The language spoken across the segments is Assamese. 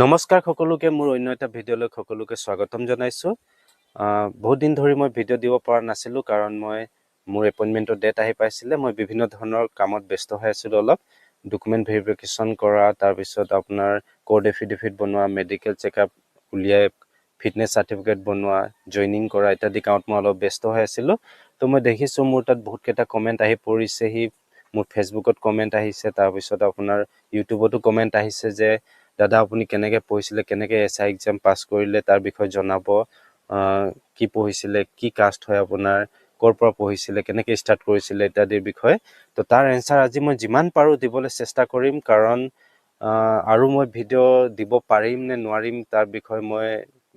নমস্কাৰ সকলোকে মোৰ অন্য এটা ভিডিঅ'লৈ সকলোকে স্বাগতম জনাইছোঁ। বহুত দিন ধৰি মই ভিডিঅ' দিব পৰা নাছিলোঁ কাৰণ মোৰ এপইণ্টমেণ্টৰ ডেট আহি পাইছিলে। মই বিভিন্ন ধৰণৰ কামত ব্যস্ত হৈ আছিলোঁ। অলপ ডকুমেণ্ট ভেৰিফিকেশ্যন কৰা, তাৰপিছত আপোনাৰ কোড এফিডেভিট বনোৱা, মেডিকেল চেকআপ উলিয়াই ফিটনেছ চাৰ্টিফিকেট বনোৱা, জইনিং কৰা ইত্যাদি কামত মই অলপ ব্যস্ত হৈ আছিলোঁ। তো মই দেখিছোঁ মোৰ তাত বহুতকেইটা কমেণ্ট আহি পৰিছেহি। মোৰ ফেচবুকত কমেণ্ট আহিছে, তাৰপিছত আপোনাৰ ইউটিউবতো কমেণ্ট আহিছে যে দাদা আপুনি কেনেকৈ পঢ়িছিলে, কেনেকৈ SI এক্সাম পাছ কৰিলে তাৰ বিষয়ে জনাব, কি পঢ়িছিলে, কি কাষ্ট হয় আপোনাৰ, ক'ৰ পৰা পঢ়িছিলে, কেনেকৈ ষ্টাৰ্ট কৰিছিলে ইত্যাদিৰ বিষয়ে। তো তাৰ এনচাৰ আজি মই যিমান পাৰোঁ দিবলৈ চেষ্টা কৰিম, কাৰণ আৰু মই ভিডিঅ' দিব পাৰিম নে নোৱাৰিম তাৰ বিষয়ে মই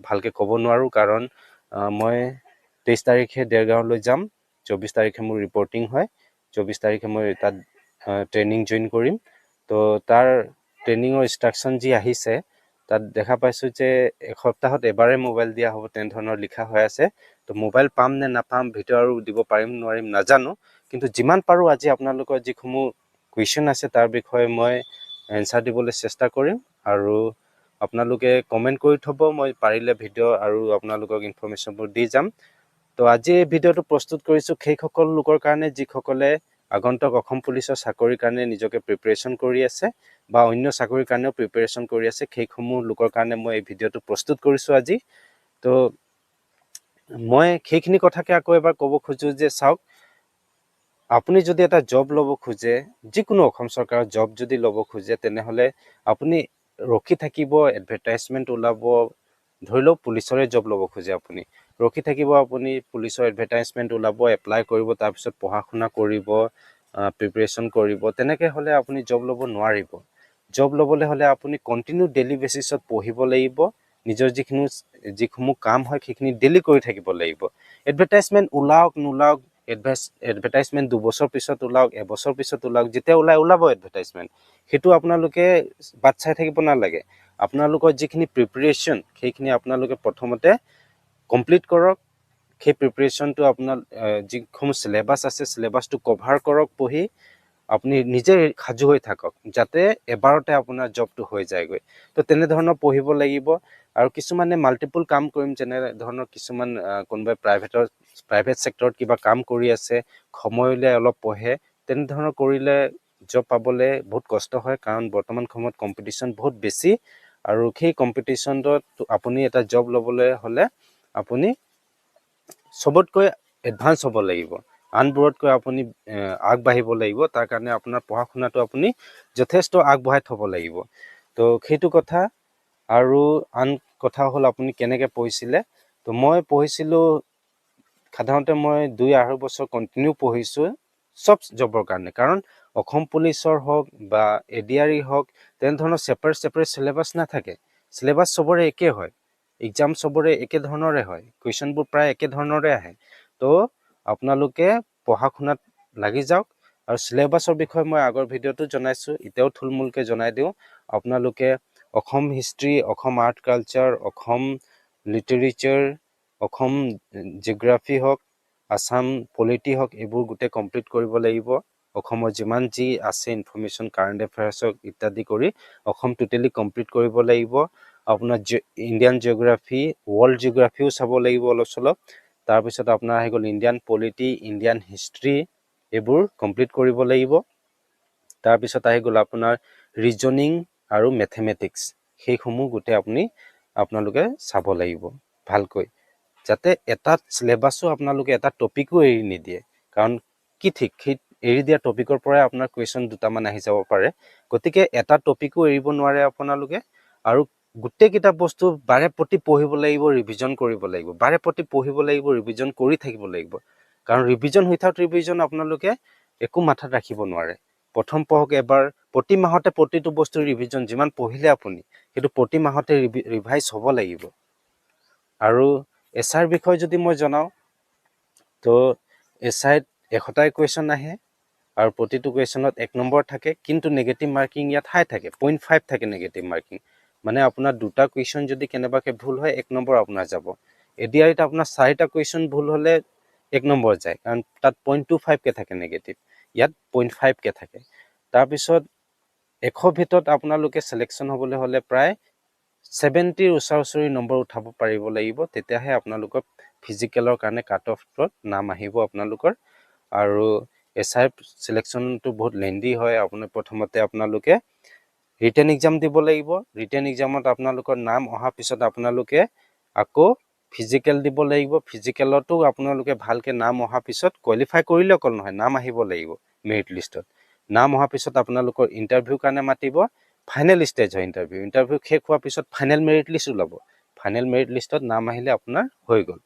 ভালকৈ ক'ব নোৱাৰোঁ, কাৰণ মই 23 তাৰিখে দেৰগাঁৱলৈ যাম। 24 তাৰিখে মোৰ ৰিপৰ্টিং হয়। 24 তাৰিখে মই তাত ট্ৰেইনিং জইন কৰিম। তো তাৰ ট্ৰেইনিঙৰ ইনষ্ট্ৰাকশ্যন যি আহিছে তাত দেখা পাইছোঁ যে এসপ্তাহত এবাৰে মোবাইল দিয়া হ'ব, তেনেধৰণৰ লিখা হৈ আছে। তো মোবাইল পাম নে নাপাম, ভিডিঅ' আৰু দিব পাৰিম নোৱাৰিম নাজানো, কিন্তু যিমান পাৰোঁ আজি আপোনালোকৰ যিসমূহ কুৱেশ্যন আছে তাৰ বিষয়ে মই এনচাৰ দিবলৈ চেষ্টা কৰিম। আৰু আপোনালোকে কমেণ্ট কৰি থ'ব, মই পাৰিলে ভিডিঅ' আৰু আপোনালোকক ইনফৰ্মেশ্যনবোৰ দি যাম। তো আজি এই ভিডিঅ'টো প্ৰস্তুত কৰিছোঁ সেইসকল লোকৰ কাৰণে যিসকলে আগন্তুক অসম পুলিচৰ চাকৰিৰ কাৰণে নিজকে প্ৰিপেৰেশ্যন কৰি আছে বা অন্য চাকৰিৰ কাৰণেও প্ৰিপেৰেশ্যন কৰি আছে, সেইসমূহ লোকৰ কাৰণে মই এই ভিডিঅ'টো প্ৰস্তুত কৰিছোঁ আজি। তো মই সেইখিনি কথাকে আকৌ এবাৰ ক'ব খোজোঁ যে চাওক, আপুনি যদি এটা জব ল'ব খোজে, যিকোনো অসম চৰকাৰৰ জব যদি ল'ব খোজে, তেনেহ'লে আপুনি ৰখি থাকিব, এডভাৰটাইজমেণ্ট ওলাব। ধৰি লওক পুলিচৰে জব ল'ব খোজে, আপুনি ৰখি থাকিব, আপুনি পুলিচৰ এডভাৰটাইজমেণ্ট ওলাব, এপ্লাই কৰিব, তাৰপিছত পঢ়া শুনা কৰিব, প্ৰিপেৰেশ্যন কৰিব। তেনেকৈ হ'লে আপুনি জব ল'ব নোৱাৰিব। জব ল'বলৈ হ'লে আপুনি কণ্টিনিউ ডেইলি বেচিছত পঢ়িব লাগিব, নিজৰ যিসমূহ কাম হয় সেইখিনি ডেইলি কৰি থাকিব লাগিব। এডভাৰটাইজমেণ্ট ওলাওক নোলাওক, এডভাৰটাইজমেণ্ট 2 বছৰ পিছত ওলাওক, এবছৰ পিছত ওলাওক, যেতিয়া ওলাব এডভাৰটাইজমেণ্ট, সেইটো আপোনালোকে বাট চাই থাকিব নালাগে। আপোনালোকৰ যিখিনি প্ৰিপেৰেশ্যন সেইখিনি আপোনালোকে প্ৰথমতে কমপ্লিট কৰক। সেই প্ৰিপেৰেশ্যনটো আপোনাৰ যিসমূহ চিলেবাছ আছে চিলেবাছটো কভাৰ কৰক পঢ়ি। আপুনি নিজে সাজু হৈ থাকক যাতে এবাৰতে আপোনাৰ জবটো হৈ যায়গৈ। তো তেনেধৰণৰ পঢ়িব লাগিব। আৰু কিছুমানে মাল্টিপুল কাম কৰিম, যেনে ধৰণৰ কিছুমান কোনোবাই প্ৰাইভেট ছেক্টৰত কিবা কাম কৰি আছে, সময় উলিয়াই অলপ পঢ়ে। তেনেধৰণৰ কৰিলে জব পাবলৈ বহুত কষ্ট হয়, কাৰণ বৰ্তমান সময়ত কম্পিটিশ্যন বহুত বেছি। আৰু সেই কম্পিটিশ্যনত আপুনি এটা জব ল'বলৈ হ'লে আপুনি চবতকৈ এডভান্স হ'ব লাগিব, আনবোৰতকৈ আপুনি আগবাঢ়িব লাগিব। তাৰ কাৰণে আপোনাৰ পঢ়া শুনাটো আপুনি যথেষ্ট আগবঢ়াই থ'ব লাগিব। তো সেইটো কথা। আৰু আন কথা হ'ল আপুনি কেনেকৈ পঢ়িছিলে। তো মই পঢ়িছিলোঁ, সাধাৰণতে মই 2-2.5 বছৰ কণ্টিনিউ পঢ়িছোঁ চব জবৰ কাৰণে, কাৰণ অসম পুলিচৰ হওক বা ADRE হওক, তেনেধৰণৰ ছেপাৰেট চিলেবাছ নাথাকে। চিলেবাছ চবৰে একে হয়, এক্সাম চবৰে একে ধৰণৰে হয়, কুৱেশ্যনবোৰ প্ৰায় একে ধৰণৰে আহে। তো আপোনালোকে পঢ়া শুনাত লাগি যাওক। আৰু চিলেবাছৰ বিষয়ে মই আগৰ ভিডিঅ'টো জনাইছোঁ, এতিয়াও থুলমূলকৈ জনাই দিওঁ। আপোনালোকে Assam history, Assam art culture, Assam literature, Assam geography হওক, আছাম পলিটি হওক, এইবোৰ গোটেই কমপ্লিট কৰিব লাগিব। অসমৰ যিমান যি আছে ইনফৰ্মেশ্যন, কাৰেণ্ট এফেয়াৰ্ছ হওক ইত্যাদি কৰি অসম টোটেলি কমপ্লিট কৰিব লাগিব। আপোনাৰ ইণ্ডিয়ান জিঅ'গ্ৰাফী, ৱৰ্ল্ড জিঅ'গ্ৰাফীও চাব লাগিব অলপ চলপ। তাৰপিছত আপোনাৰ আহি গ'ল ইণ্ডিয়ান পলিটি, ইণ্ডিয়ান হিষ্ট্ৰী, এইবোৰ কমপ্লিট কৰিব লাগিব। তাৰপিছত আহি গ'ল আপোনাৰ ৰিজনিং আৰু মেথমেটিক্স, সেইসমূহ গোটেই আপোনালোকে চাব লাগিব ভালকৈ, যাতে এটা চিলেবাছো আপোনালোকে এটা টপিকো এৰি নিদিয়ে। কাৰণ কি ঠিক সেই এৰি দিয়া টপিকৰ পৰাই আপোনাৰ কুৱেশ্যন দুটামান আহি যাব পাৰে। গতিকে এটা টপিকো এৰিব নোৱাৰে আপোনালোকে। আৰু গোটেইকেইটা বস্তু বাৰে প্ৰতি পঢ়িব লাগিব, ৰিভিজন কৰিব লাগিব, বাৰে প্ৰতি পঢ়িব লাগিব, ৰিভিজন কৰি থাকিব লাগিব। কাৰণ ৰিভিজন উইথাউট ৰিভিজন আপোনালোকে একো মাথাত ৰাখিব নোৱাৰে। প্ৰথম পঢ়ক এবাৰ, প্ৰতি মাহতে প্ৰতিটো বস্তুৰ ৰিভিজন, যিমান পঢ়িলে আপুনি সেইটো প্ৰতি মাহতে ৰিভাইজ হ'ব লাগিব। আৰু SIৰ বিষয়ে যদি মই জনাওঁ, তো SIত 100টাই কুৱেশ্যন আহে আৰু প্ৰতিটো কুৱেশ্যনত 1 নম্বৰ থাকে, কিন্তু নেগেটিভ মাৰ্কিং ইয়াত হাই থাকে, 0.5 থাকে নেগেটিভ মাৰ্কিং। মানে আপোনাৰ 2টা কুৱেশ্যন যদি কেনেবাকৈ ভুল হয় 1 নম্বৰ আপোনাৰ যাব। ADREত আপোনাৰ 4টা কুৱেশ্যন ভুল হ'লে 1 নম্বৰ যায়, কাৰণ তাত 0.25কৈ থাকে নেগেটিভ, ইয়াত 0.5কৈ থাকে। তাৰপিছত 100 ভিতৰত আপোনালোকে চিলেকশ্যন হ'বলৈ হ'লে প্ৰায় 70ৰ ওচৰা-ওচৰি নম্বৰ উঠাব পাৰিব লাগিব, তেতিয়াহে আপোনালোকৰ ফিজিকেলৰ কাৰণে কাট অফত নাম আহিব আপোনালোকৰ। আৰু SI চিলেকশ্যনটো বহুত লেন্দি হয়। প্ৰথমতে আপোনালোকে ৰিটেন এক্সাম দিব লাগিব। ৰিটেন এক্সামত আপোনালোকৰ নাম অহাৰ পিছত আপোনালোকে আকৌ ফিজিকেল দিব লাগিব। ফিজিকেলতো আপোনালোকে ভালকৈ নাম অহাৰ পিছত কোৱালিফাই কৰিলে অকল নহয়, নাম আহিব লাগিব মেৰিট লিষ্টত। নাম অহাৰ পিছত আপোনালোকৰ ইণ্টাৰভিউ কাৰণে মাতিব। ফাইনেল ষ্টেজ হয় ইণ্টাৰভিউ শেষ হোৱাৰ পিছত ফাইনেল মেৰিট লিষ্ট ওলাব। ফাইনেল মেৰিট লিষ্টত নাম আহিলে আপোনাৰ হৈ গ'ল,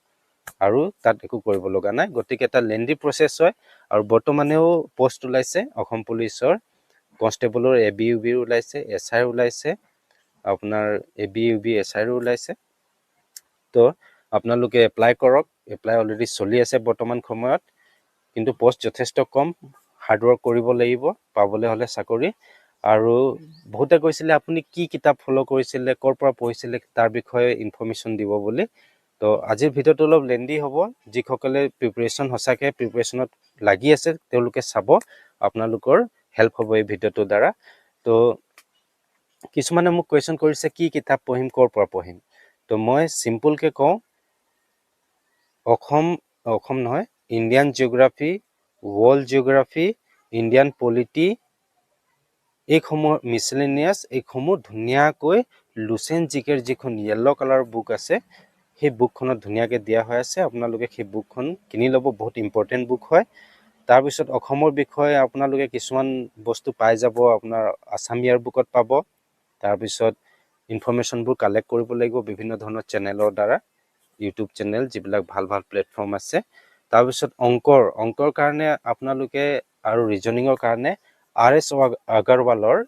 আৰু তাত একো কৰিব লগা নাই। গতিকে এটা লেন্দি প্ৰচেছ হয়। আৰু বৰ্তমানেও পষ্ট ওলাইছে অসম পুলিচৰ কনষ্টেবলৰ ABUB ওলাইছে, SI ওলাইছে, আপোনাৰ ABUB SI ওলাইছে। তো আপোনালোকে এপ্লাই কৰক। এপ্লাই অলৰেডি চলি আছে বৰ্তমান সময়ত, কিন্তু পষ্ট যথেষ্ট কম। হাৰ্ডৱৰ্ক কৰিব লাগিব পাবলৈ হ'লে চাকৰি। আৰু বহুতে কৈছিলে আপুনি কি কিতাপ ফ'ল' কৰিছিলে, ক'ৰ পৰা পঢ়িছিলে, তাৰ বিষয়ে ইনফৰ্মেশ্যন দিব বুলি। তো আজিৰ ভিডিঅ'টো অলপ লেন্দি হ'ব। যিসকলে সঁচাকৈ প্ৰিপেৰেশ্যনত লাগি আছে তেওঁলোকে চাব, আপোনালোকৰ হেল্প হ'ব এই ভিডিঅ'টোৰ দ্বাৰা। তো কিছুমানে মোক কুৱেশ্যন কৰিছে কি কিতাপ পঢ়িম, ক'ৰ পৰা পঢ়িম। তো মই চিম্পুলকৈ কওঁ, অসম নহয়, Indian geography, world geography, Indian polity, এইসমূহ মিছলেনিয়াছ, এইসমূহ ধুনীয়াকৈ লুচেন জিকেৰ যিখন য়েল্ল' কালাৰৰ বুক আছে, সেই বুকখনত ধুনীয়াকৈ দিয়া হৈ আছে। আপোনালোকে সেই বুকখন কিনি ল'ব, বহুত ইম্পৰ্টেণ্ট বুক হয়। তাৰপিছত অসমৰ বিষয়ে আপোনালোকে কিছুমান বস্তু পাই যাব, আপোনাৰ আছাম ইয়াৰ বুকত পাব। তাৰপিছত ইনফৰ্মেশ্যনবোৰ কালেক্ট কৰিব লাগিব বিভিন্ন ধৰণৰ চেনেলৰ দ্বাৰা, ইউটিউব চেনেল, যিবিলাক ভাল ভাল প্লেটফৰ্ম আছে। তাৰপিছত অংকৰ কাৰণে আপোনালোকে, আৰু ৰিজনিঙৰ কাৰণে RS আগৰৱালৰ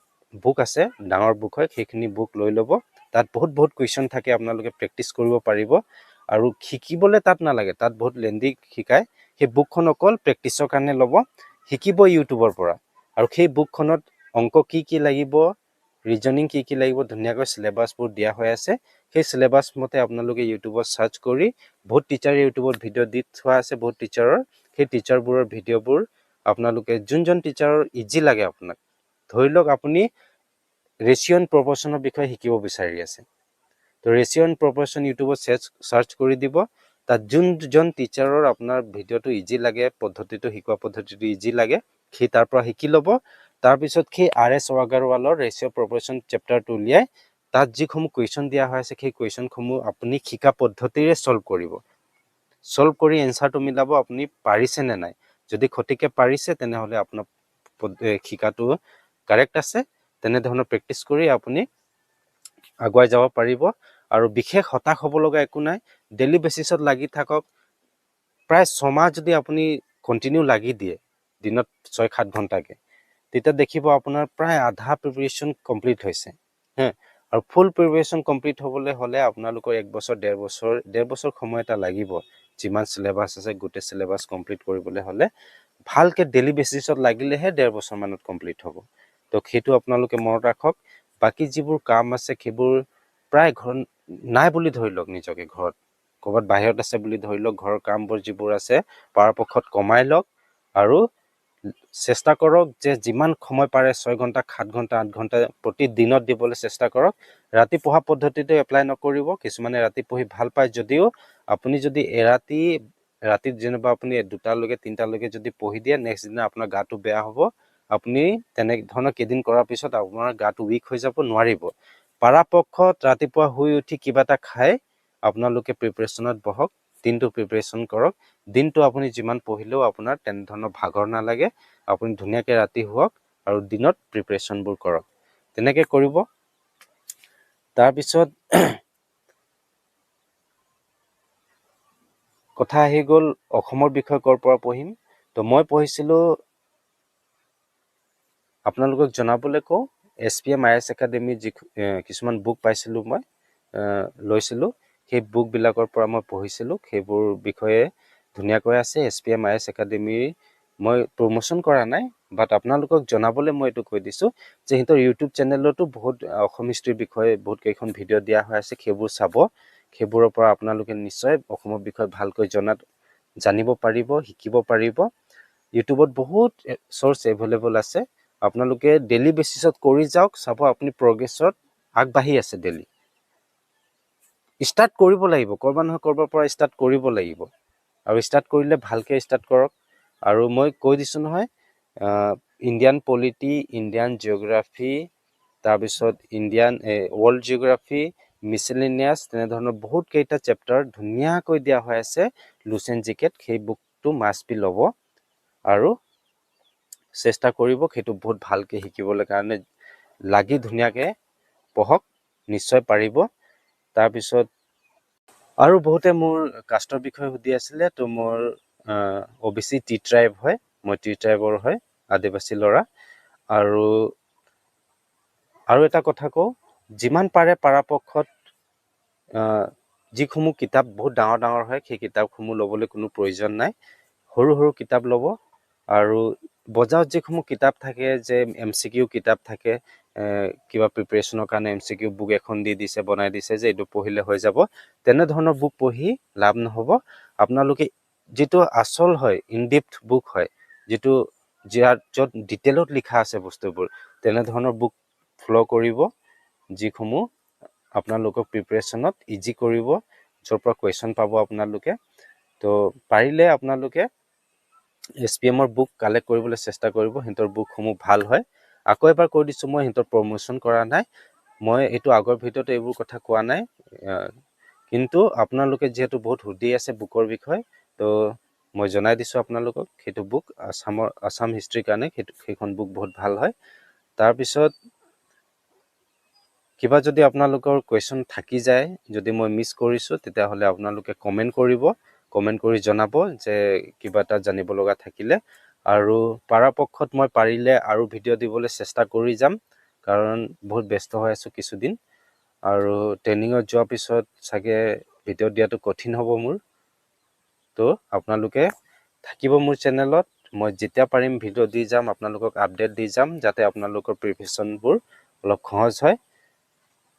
বুক আছে, ডাঙৰ বুক হয়, সেইখিনি বুক লৈ ল'ব। তাত বহুত কুৱেশ্যন থাকে, আপোনালোকে প্ৰেক্টিচ কৰিব পাৰিব। আৰু শিকিবলৈ তাত নালাগে, তাত বহুত লেন্দি শিকায়। সেই বুকখন অকল প্ৰেক্টিচৰ কাৰণে ল'ব, শিকিব ইউটিউবৰ পৰা। আৰু সেই বুকখনত অংক কি লাগিব, ৰিজনিং কি লাগিব, ধুনীয়াকৈ চিলেবাছবোৰ দিয়া হৈ আছে। সেই চিলেবাছ মতে আপোনালোকে ইউটিউবত চাৰ্চ কৰি, বহুত টিচাৰে ইউটিউবত ভিডিঅ' দি থোৱা আছে, বহুত টিচাৰৰ। সেই টিচাৰবোৰৰ ভিডিঅ'বোৰ আপোনালোকে যোনজন টিচাৰৰ ইজি লাগে আপোনাক, ধৰি লওক আপুনি ৰেচিঅ' এণ্ড প্ৰপৰ্চনৰ বিষয়ে শিকিব বিচাৰি আছে, তো ৰেচিঅ' এণ্ড প্ৰপৰ্চন ইউটিউবত চাৰ্চ কৰি দিব। তাত যোনজন টিচাৰৰ আপোনাৰ ভিডিঅ'টো ইজি লাগে, পদ্ধতিটো শিকোৱা পদ্ধতিটো ইজি লাগে, সি তাৰ পৰা শিকি ল'ব। তাৰপিছত সেই RS আগৰৱালৰ ৰেচিঅ' প্ৰপৰ্চন চেপ্টাৰটো উলিয়াই তাত যিসমূহ কুৱেশ্যন দিয়া হৈ আছে, সেই কুৱেশ্যনসমূহ আপুনি শিকা পদ্ধতিৰে ছল্ভ কৰিব। ছল্ভ কৰি এনচাৰটো মিলাব, আপুনি পাৰিছে নে নাই। যদি সঠিকে পাৰিছে, তেনেহ'লে আপোনাৰ শিকাটো কাৰেক্ট আছে। তেনেধৰণৰ প্ৰেক্টিচ কৰি আপুনি আগুৱাই যাব পাৰিব। আৰু বিশেষ হতাশ হ'ব লগা একো নাই, ডেইলি বেচিছত লাগি থাকক। প্ৰায় 6 মাহ যদি আপুনি কণ্টিনিউ লাগি দিয়ে, দিনত 6-7 ঘণ্টাকৈ, তেতিয়া দেখিব আপোনাৰ প্ৰায় আধা প্ৰিপাৰেশ্যন কমপ্লিট হৈছে। আৰু ফুল প্ৰিপাৰেশ্যন কমপ্লিট হ'বলৈ হ'লে আপোনালোকৰ 1 বছৰ 1.5 বছৰ সময় এটা লাগিব। যিমান চিলেবাছ আছে গোটেই চিলেবাছ কমপ্লিট কৰিবলৈ হ'লে ভালকৈ ডেইলি বেচিছত লাগিলেহে 1.5 বছৰমানত কমপ্লিট হ'ব। তো সেইটো আপোনালোকে মনত ৰাখক। বাকী যিবোৰ কাম আছে সেইবোৰ প্ৰায় ঘৰত নাই বুলি ধৰি লওক, নিজকে ঘৰত ক'ৰবাত বাহিৰত আছে বুলি ধৰি লওক। ঘৰৰ কামবোৰ যিবোৰ আছে পৰাপক্ষত কমাই লওক, আৰু চেষ্টা কৰক যে যিমান সময় পাৰে 6 ঘণ্টা 7 ঘণ্টা 8 ঘণ্টা প্ৰতিদিনত দিবলৈ চেষ্টা কৰক। ৰাতি পঢ়া পদ্ধতিটো এপ্লাই নকৰিব। কিছুমানে ৰাতি পঢ়ি ভাল পায় যদিও, আপুনি যদি ৰাতিত যেনিবা আপুনি 2টালৈকে 3টালৈকে যদি পঢ়ি দিয়ে, নেক্সট দিনা আপোনাৰ গাটো বেয়া হ'ব। আপুনি তেনেধৰণৰ কেইদিন কৰাৰ পিছত আপোনাৰ গাটো উইক হৈ যাব, নোৱাৰিব। পৰাপক্ষত ৰাতিপুৱা শুই উঠি কিবা এটা খাই আপোনালোকে প্ৰিপাৰেশ্যনত বহক, দিনটো প্ৰিপাৰেশ্যন কৰক। দিনটো আপুনি যিমান পঢ়িলেও আপোনাৰ তেনেধৰণৰ ভাগৰ নালাগে। আপুনি ধুনীয়াকৈ ৰাতি শুৱক আৰু দিনত প্ৰিপাৰেশ্যনবোৰ কৰক। তেনেকৈ কৰিব। তাৰপিছত কথা আহি গ'ল অসমৰ বিষয়ে ক'ৰ পৰা পঢ়িম। তো মই পঢ়িছিলোঁ, আপোনালোকক জনাবলৈ কওঁ, SPM IAS একাডেমি কিছুমান বুক পাইছিলোঁ, মই লৈছিলোঁ। সেই বুকবিলাকৰ পৰা মই পঢ়িছিলোঁ। সেইবোৰ বিষয়ে ধুনীয়াকৈ আছে। SPM IAS একাডেমিৰ মই প্ৰমোশ্যন কৰা নাই, বাট আপোনালোকক জনাবলৈ মই এইটো কৈ দিছোঁ যে সিহঁতৰ ইউটিউব চেনেলতো বহুত অসম হিষ্ট্ৰীৰ বিষয়ে বহুত কেইখন ভিডিঅ' দিয়া হৈ আছে। সেইবোৰ চাব। সেইবোৰৰ পৰা আপোনালোকে নিশ্চয় অসমৰ বিষয়ে ভালকৈ জানিব পাৰিব, শিকিব পাৰিব। ইউটিউবত বহুত চ'ৰ্চ এভেইলেবল আছে। আপোনালোকে ডেইলি বেচিছত কৰি যাওক, চাব আপুনি প্ৰগ্ৰেছত আগবাঢ়ি আছে ডেইলি। ষ্টাৰ্ট কৰিব লাগিব, ক'ৰবাত নহয় ক'ৰবাৰ পৰা ষ্টাৰ্ট কৰিব লাগিব, আৰু ষ্টাৰ্ট কৰিলে ভালকৈ ষ্টাৰ্ট কৰক। আৰু মই কৈ দিছোঁ নহয়, ইণ্ডিয়ান পলিটি, ইণ্ডিয়ান জিঅ'গ্ৰাফী, তাৰপিছত ইণ্ডিয়ান ৱৰ্ল্ড জিঅ'গ্ৰাফী, মিছেলেনিয়াছ, তেনেধৰণৰ বহুত কেইটা চেপ্টাৰ ধুনীয়াকৈ দিয়া হৈ আছে লুচেণ্ট জিকেত। সেই বুকটো মাষ্ট বি ল'ব আৰু চেষ্টা কৰিব সেইটো বহুত ভালকৈ শিকিবলৈ কাৰণে। লাগি ধুনীয়াকৈ পঢ়ক, নিশ্চয় পাৰিব। তাৰপিছত আৰু বহুতে মোৰ কাষ্টৰ বিষয়ে সুধি আছিলে। তো মোৰ OBC টি ট্ৰাইব হয়, মই টি ট্ৰাইবৰ হয়, আদিবাসী ল'ৰা। আৰু এটা কথা কওঁ, যিমান পাৰে পৰাপক্ষত যিসমূহ কিতাপ বহুত ডাঙৰ ডাঙৰ হয়, সেই কিতাপসমূহ ল'বলৈ কোনো প্ৰয়োজন নাই। সৰু সৰু কিতাপ ল'ব। আৰু বজাৰত যিসমূহ কিতাপ থাকে, যে MCQ কিতাপ থাকে, কিবা প্ৰিপেৰেশ্যনৰ কাৰণে MCQ বুক এখন দি দিছে, বনাই দিছে যে এইটো পঢ়িলে হৈ যাব, তেনেধৰণৰ বুক পঢ়ি লাভ নহ'ব। আপোনালোকে যিটো আচল হয়, ইনডিপ্থ বুক হয়, য'ত ডিটেইলত লিখা আছে বস্তুবোৰ, তেনেধৰণৰ বুক ফ'ল' কৰিব, যিসমূহ আপোনালোকক প্ৰিপেৰেশ্যনত ইজি কৰিব, য'ৰ পৰা কুৱেশ্যন পাব আপোনালোকে। তো পাৰিলে আপোনালোকে SPMৰ বুক কালেক্ট কৰিবলৈ চেষ্টা কৰিব। সিহঁতৰ বুকসমূহ ভাল হয়। আকৌ এবাৰ কৈ দিছোঁ, মই সিহঁতৰ প্ৰমোশ্যন কৰা নাই, মই এইটো আগৰ ভিডিঅ'ত এইবোৰ কথা কোৱা নাই। কিন্তু আপোনালোকে যিহেতু বহুত সুধি আছে বুকৰ বিষয়ে, তো মই জনাই দিছোঁ আপোনালোকক, সেইটো বুক আছাম হিষ্ট্ৰীৰ কাৰণে সেইখন বুক বহুত ভাল হয়। তাৰপিছত কিবা যদি আপোনালোকৰ কুৱেশ্যন থাকি যায়, যদি মই মিছ কৰিছোঁ, তেতিয়াহ'লে আপোনালোকে কমেণ্ট কৰিব, কমেণ্ট কৰি জনাব যে কিবা এটা জানিব লগা থাকিলে। আৰু পৰাপক্ষত মই পাৰিলে আৰু ভিডিঅ' দিবলৈ চেষ্টা কৰি যাম, কাৰণ বহুত ব্যস্ত হৈ আছোঁ কিছুদিন। আৰু ট্ৰেইনিঙত যোৱাৰ পিছত চাগে ভিডিঅ' দিয়াটো কঠিন হ'ব মোৰ। তো আপোনালোকে থাকিব মোৰ চেনেলত, মই যেতিয়া পাৰিম ভিডিঅ' দি যাম, আপোনালোকক আপডেট দি যাম, যাতে আপোনালোকৰ প্ৰিপেৰেশ্যনবোৰ অলপ সহজ হয়।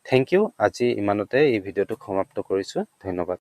Thank you. আজি ইমানতে এই ভিডিঅ'টো সমাপ্ত কৰিছোঁ। ধন্যবাদ।